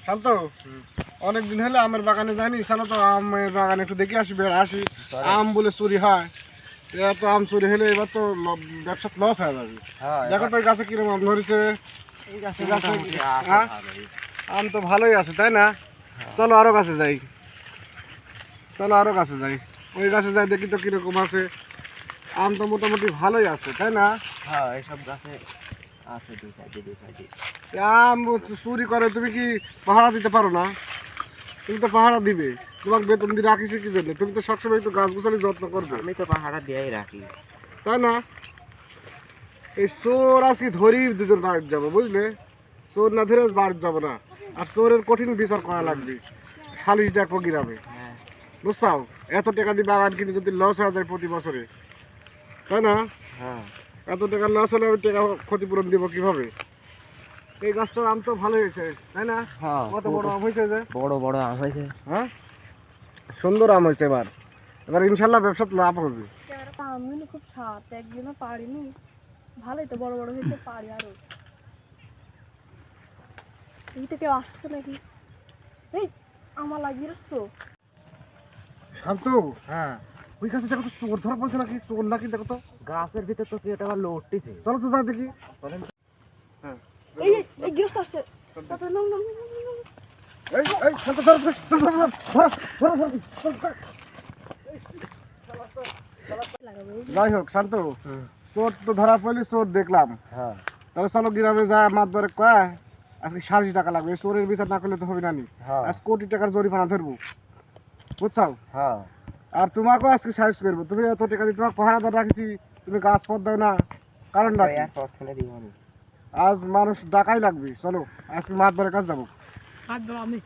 শান্ত অনেকদিন হলে আমের বাগানে যাইনি, চলো তো আমের বাগানে একটু দেখে আসি, বের আসি। আম বলে চুরি হয়, এত আম চুরি হলে এবার তো ব্যবসা লস হয়ে যাবে। দেখো তো এই গাছে কিরকম আম ধরেছে। এই গাছে হ্যাঁ আম তো ভালোই আছে, তাই না? চলো আরো গাছে যাই, চলো আরো গাছে যাই, ওই গাছে যাই দেখি তো কিরকম আছে। আম তো মোটামুটি ভালোই আছে, তাই না? হ্যাঁ এইসব গাছে আছে দুই সাইডে। আম চুরি করে, তুমি কি পাহারা দিতে পারো না? তুমি তো পাহারা দিবে, তোমাকে বেতন দিয়ে রাখিস কি জন্য? তুমি তো সবসময় তো গাছ গোছালি যত্ন করবে, আমি তো পাহাড়া দিয়েই রাখি। তাই না? এই চোর আজকে ধরি দুজন বাড়ি যাবো, বুঝলে? চোর না ধরে বাড়ি যাবো না, আর চোরের কঠিন বিচার করা লাগবে, সালিশ ডাকবো গ্রামে, হ্যাঁ বুঝছাও? এত টাকা দিয়ে বাগান কিনে যদি লস হয়ে যায় প্রতি বছরে, তাই না? হ্যাঁ এত টাকা লস হলে আমি টাকা ক্ষতিপূরণ দিব কিভাবে? এই গাছটার আম তো ভালো হয়েছে, তাই না? হ্যাঁ কত বড় আম হয়েছে যে, বড় বড় আম হয়েছে। হ্যাঁ সুন্দর আম হয়েছে। এবার এবার ইনশাল্লাহ ব্যবসাতে লাভ হবে। আমি খুব স্বাদ একদিনও পারিনি, ভালোই তো বড় বড় হয়েছে, পারি আরো। এই তো কেউ আসছে নাকি? এই আমার লাগিয়েছ তো। শান্ত, হ্যাঁ ওই গাছে দেখো তো চোর ধরা পড়ছে নাকি, চোর নাকি দেখো তো। গাছের ভিতর তো কি এটা আবার লড়তেছে। চলো তো যাই দেখি। হ্যাঁ এই এই গৃহস্থ আসছে। তাড়াতাড়ি নাম নাম এই এই শান্ত, ধরো, ধরো, ধরো, ধরো, ধরো, ধরো, ধরো, ধরো। লাগাবো। যাই হোক শান্ত, চোর তো ধরা পড়লি, চোর দেখলাম, হ্যাঁ তাহলে চলো গ্রামে যা মাতবারে কয় আজকে 40 টাকা লাগবে, এই চোরের বিচার না করলে তো হবে না নি। হ্যাঁ আজ কোটি টাকার জরিমানা ধরবো, বুঝছাও? হ্যাঁ আর তোমাকেও আজকে সাহায্য করবো, তুমি এত টাকা দিয়ে তোমাকে পাহারাদার রাখছি, তুমি গাছ পথ দাও না, কারণ ডাকি তৎক্ষণে দিব আমি। আজ মানুষ ডাকাই লাগবে। চলো আজকে মাতবারের কাছে যাবো। হাত দাও আমি।